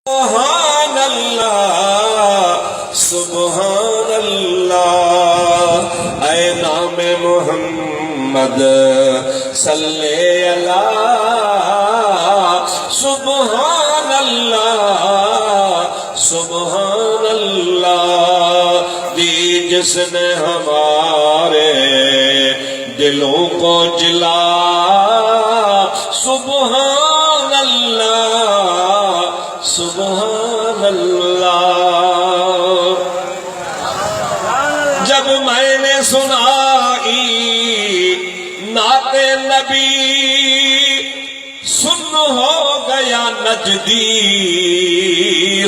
सुभान अल्लाह सुभान अल्लाह, ऐ नाम मोहम्मद सल्ले अला। सुभान अल्लाह सुभान अल्लाह, दी जिसने हमारे दिलों को जिला। सुभान अल्लाह सुभान अल्लाह। जब मैंने सुनाई नाते नबी, सुन हो गया नजदी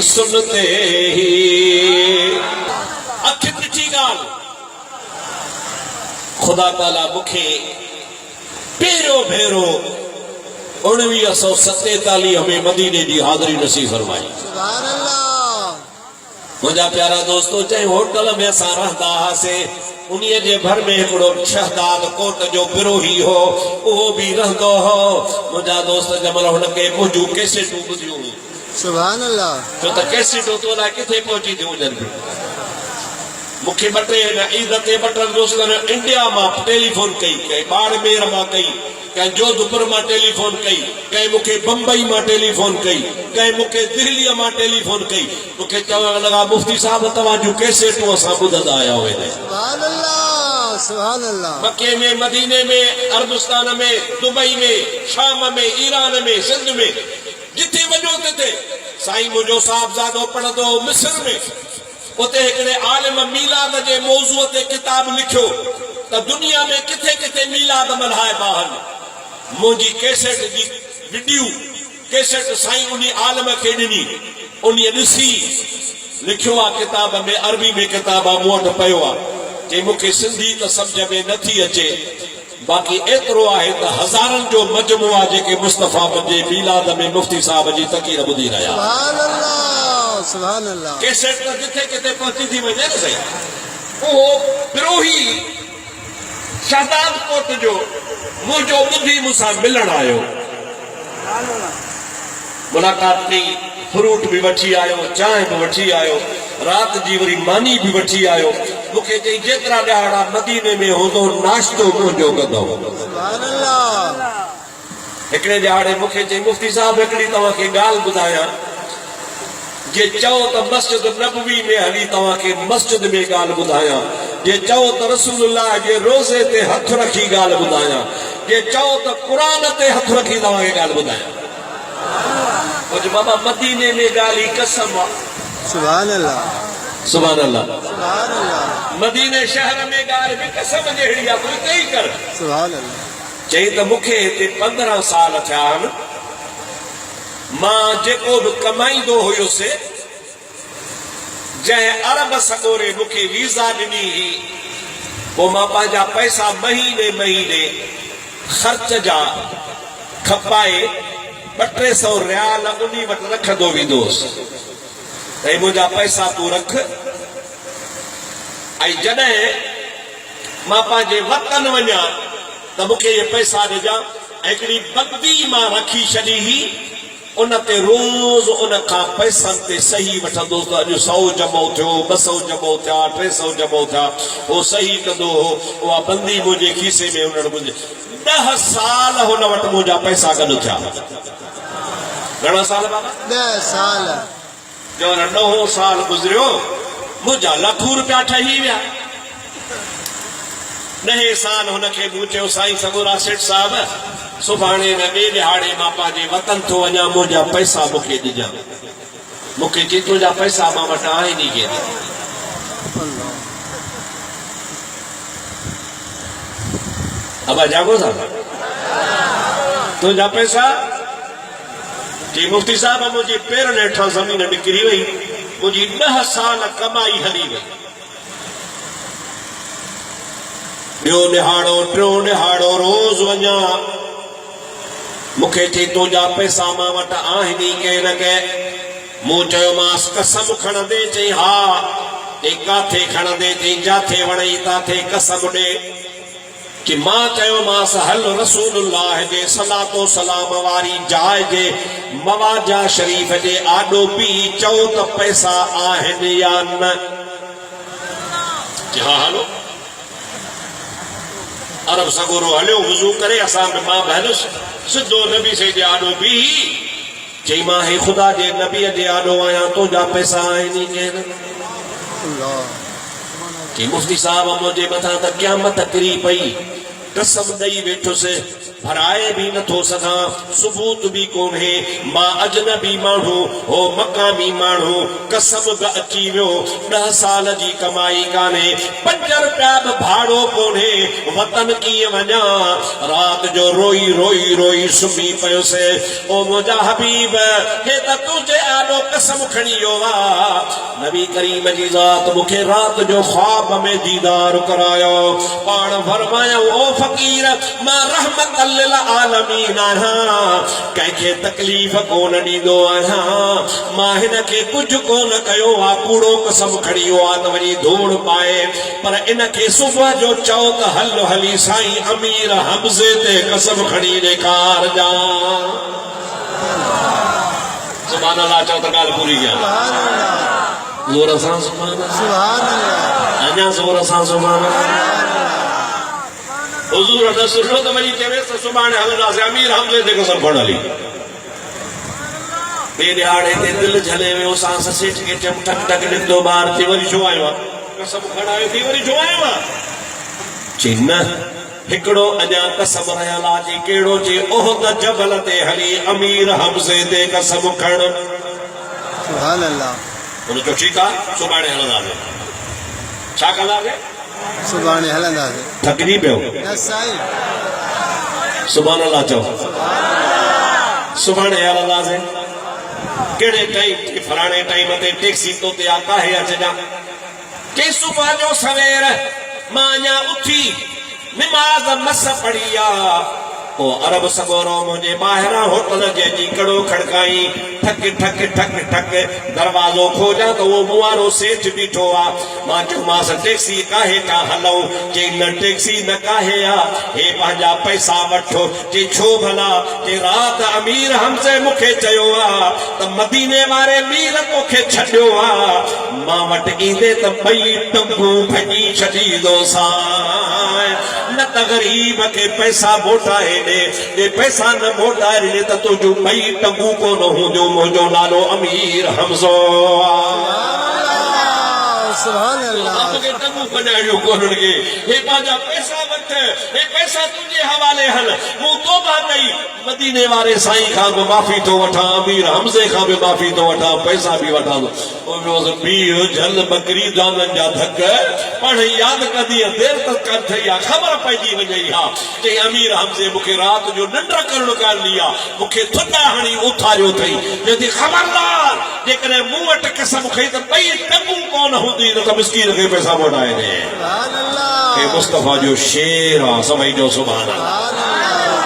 सुनते ही। अखि मिठी गाल खुदा ताला मुखे पेरो भेरो 1947 में मदीने की हाज़री नसीब फरमाई। सुभान अल्लाह। मुझा प्यारा दोस्तों, चाहे होटल में असां रहंदा हुआसीं, उन्हीअ जे भर में हिकिड़ो शहदाद कोट जो बिरोही हो, उहो भी रहंदो हो। मुझा दोस्त जमल हुनखे कुझु कैसेटूं ॿुधियूं। सुभान अल्लाह। छो त कैसेटूं तो किथे पहुची थियूं वञनि। मूंखे ॿ टे ईद ते ॿ टे दोस्तनि इंडिया मां टेलीफोन कई, कंहिं बाड़मेर मां कई, कंहिं जोधपुर मां टेलीफोन कई, कंहिं मूंखे बम्बई मां टेलीफोन कई, कंहिं मूंखे दिल्लीअ मां टेलीफोन कई। मूंखे चवण लॻा मुफ्ती साहब तव्हां जूं कैसेटूं असां ॿुधंदा आया हुआ। सुभान अल्लाह सुभान अल्लाह। मके में, मदीने में, अरबस्तान में, दुबई में, शाम में, ईरान में, सिंध में, जिथे वञो तिथे साईं मुंहिंजो साहिबज़ादो पढ़ंदो मिस्र में। उते हिकिड़े आलिम मीलाद जे मौज़ूअ ते किताब लिखियो त दुनिया में किथे किथे मीलाद मल्हाइबा आहिनि। मुंहिंजी कैसेट जी वीडियो कैसेट साईं उन आलिम खे ॾिनी, उन ॾिसी लिखियो आहे किताब में, अरबी में किताब आहे, मूं वटि पियो आहे। चई मूंखे सिंधी त सम्झ में नथी अचे, बाक़ी एतिरो आहे त हज़ारनि जो मजमू आहे जेके मुस्तफ़ा जे मीलाद में मुफ्ती साहब जी तक़रीर ॿुधी रहिया। सुभान अल्लाह सुभान अल्लाह। कैसेट त जिथे किथे पहुची थी वञे न सही। उहो बिरोही शहदाद कोट जो मुंहिंजो ॿुधी मूंसां मिलण आयो, मुलाक़ात कई, फ्रूट भी वठी आयो, चांहि भी वठी आयो, रात जी वरी मानी भी वठी आयो। मूंखे चई जेतिरा ॾियारा मदीने में हूंदो नाश्तो मुंहिंजो कंदो। सुभान अल्लाह। हिकिड़े ॾियारे मूंखे चई मुफ्ती साहब हिकिड़ी तव्हांखे ॻाल्हि ॿुधायां, जे चओ त मस्जिद नबवी में हली तव्हांखे मस्जिद में ॻाल्हि ॿुधायां, जे चओ त रसूलुल्लाह जे रोज़े ते हथ रखी ॻाल्हि ॿुधायां, जे चओ त क़ुरान ते हथ रखी तव्हांखे ॻाल्हि ॿुधायां। कुझु बाबा मदीने में ॻाल्हि ई कसम आहे। सुभान अल्लाह सुभान अल्लाह सुभान अल्लाह। मदीने शहर में ॻाल्हि बि कसम जहिड़ी आहे, कोई कई कर। सुभान अल्लाह। चई त मूंखे हिते 15 साल थिया आहिनि, मां जेको बि कमाईंदो हुयुसि, जंहिं अरब सॻोरे मूंखे वीज़ा ॾिनी हुई, पोइ मां पंहिंजा पैसा महीने महीने ख़र्च जा खपाए 200-300 रियाल उन वटि रखंदो वेंदोसि। ऐं मुंहिंजा पैसा तूं रख, ऐं जॾहिं मां पंहिंजे वतन वञा त मूंखे इहे पैसा ॾिजां। हिकिड़ी बदी मां रखी छॾी हुई, उन ते रोज़ उन खां पैसनि ते सही वठंदो त अॼु 100 जमो थियो, 200 जमो थिया, 300 जमो थिया, उहो सही कंदो हो। उहा बंदी मुंहिंजे खीसे में हुन 10 साल हुन वटि मुंहिंजा पैसा गॾु थिया। घणा साल बाबा? 10 साल। जो 9 साल गुज़रियो, मुंहिंजा लाखूं रुपया ठही विया। 9 साल हुनखे मूं चयो साईं सगोरा सेठ साहब, सुभाणे न ॿिए ॾिहाड़े मां पंहिंजे वतन थो वञा, मुंहिंजा पैसा मूंखे ॾिजां। मूंखे चई तुंहिंजा पैसा मां वटि आहिनि ई केर। अबा जागो साहब, तुंहिंजा पैसा? जी मुफ्ती साहब मुंहिंजी पेरनि हेठां ज़मीन निकिरी वई, मुंहिंजी 10 साल कमाई हली वई। ॿियो ॾिहाड़ो, टियों ॾिहाड़ो रोज़ वञा, मूंखे चई तुंहिंजा पैसा मां वटि आहिनि ई के न के। मूं चयोमांसि कसम खणंदे? चई हा। चई काथे खणंदे? चई जाथे वणई ताथे कसम ॾे। कि मां चयो मास हल रसूलुल्लाह जे सलातो सलाम वारी जाइ जे मवाजा शरीफ जे आडो पी चओ त पैसा आहिनि या न कि हाँ हलो अरब सगोरो हलियो वुजू करे असां में मां बहन सिद्धो नबी से जे आडो पी चई मां हे खुदा जे नबी जे आडो आया तो जा पैसा आहिनि के न अल्लाह कि मुफ्ती साहब मुझे मथा त क़यामत किरी पई कसम दई वेठो से भराए भी न थो सका सबूत भी कोन्हे मां अजनबी माण्हू हो मकामी माण्हू कसम ग अची वियो 10 साल जी कमाई कान्हे 5 रुपया बि भाड़ो कोन्हे वतन कीअं वञा रात जो रोई रोई रोई सुम्ही पियो से ओ मुंहिंजा हबीब हे त तुंहिंजे आॾो कसम खणी वियो आहे नबी करीम जी ज़ात मूंखे रात जो ख्वाब में दीदार करायो पाण फरमायो ओ फकीर मां रहमत लिल आलमीन आहियां कंहिंखे तकलीफ़ कोन ॾींदो आहियां मां हिन खे कुझु कोन कयो आहे कूड़ो कसम खणी वियो आहे त वरी धूड़ पाए पर इन खे सुबुह जो चओ त हल हली साईं अमीर हमज़े ते कसम खणी ॾेखार जा सुभान अल्लाह चओ त ॻाल्हि पूरी कयां ज़ोर सां सुभान अल्लाह अञा ज़ोर सां सुभान अल्लाह हुजूर अदा सुनो त वरी चवे त सुभाणे हलंदासीं अमीर हमज़े ते कसम खण हली ॿिए ॾियारे ते दिलि झले वियो सांस सेठ खे चम ठक ठक ॾिंदो ॿार थी वरी छो आयो आहे कसम खणायो थी वरी छो आयो आहे चई न हिकिड़ो अञा कसम रहियल आहे जी कहिड़ो जे ओहद जबल ते हली अमीर हमज़े ते कसम खण सुभान अल्लाह उन चयो ठीकु आहे सुभाणे हलंदासीं छा कंदासीं सुभाणे हलंदासीं थकिजी पियो न साईं सुभान अल्लाह चओ सुभाणे हलंदासीं कहिड़े टाइम फलाणे टाइम ते टैक्सी तो ते काहे अचजा के सुबह जो सवेर मां अञा उथी नमाज़ मस पढ़ी आ ओ अरब सगोरो मुझे ॿाहिरां होटल जे जी कड़ो खड़काई ठक ठक ठक ठक दरवाजो खोलिया तो वो मुआरो सेठ बीठो आ मां चयोमांसि टैक्सी काहे था हलऊं चई न टैक्सी न काहे आ हे पंहिंजा पैसा वठो चई छो भला चई रात अमीर हमसे मूंखे चयो आ त मदीने वारे मीर तोखे छॾियो आ मां वटि ईंदे त 2 टंगू भॼी छॾींदो सां न त ग़रीब खे पैसा मोटाए ॾे पैसा न मोटाए ॾे त तुंहिंजो 2 टंगू कोन हूंदो मुंहिंजो नालो अमीर हमज़ो सुभान अल्लाह आपके टंगू कढाइणो कोन्हनि खे हे पंहिंजा पैसा वठ हे पैसा तुंहिंजे हवाले हल मूं तौबा कई मदीने वारे साईं खां बि माफ़ी थो वठां अमीर हमज़े खां बि माफ़ी थो वठां पैसा बि वठां थो बीह झल बकरी दाननि जा धक पाण यादि कंदी देर तक कर थई आहे ख़बर पइजी वञई आहे चई अमीर हमज़े मूंखे राति जो निंड करणु कान्हे आहे मूंखे थुॾा हणी उथारियो अथई चई ख़बरदार जेकॾहिं मूं वटि कसम खई त 2 टंगू कोन हूंदी न त मिस्कीन खे पैसा मोटाए ॾे सुभान अल्लाह हे मुस्तफ़ा जो शेर आहे समझ जो सुभान अल्लाह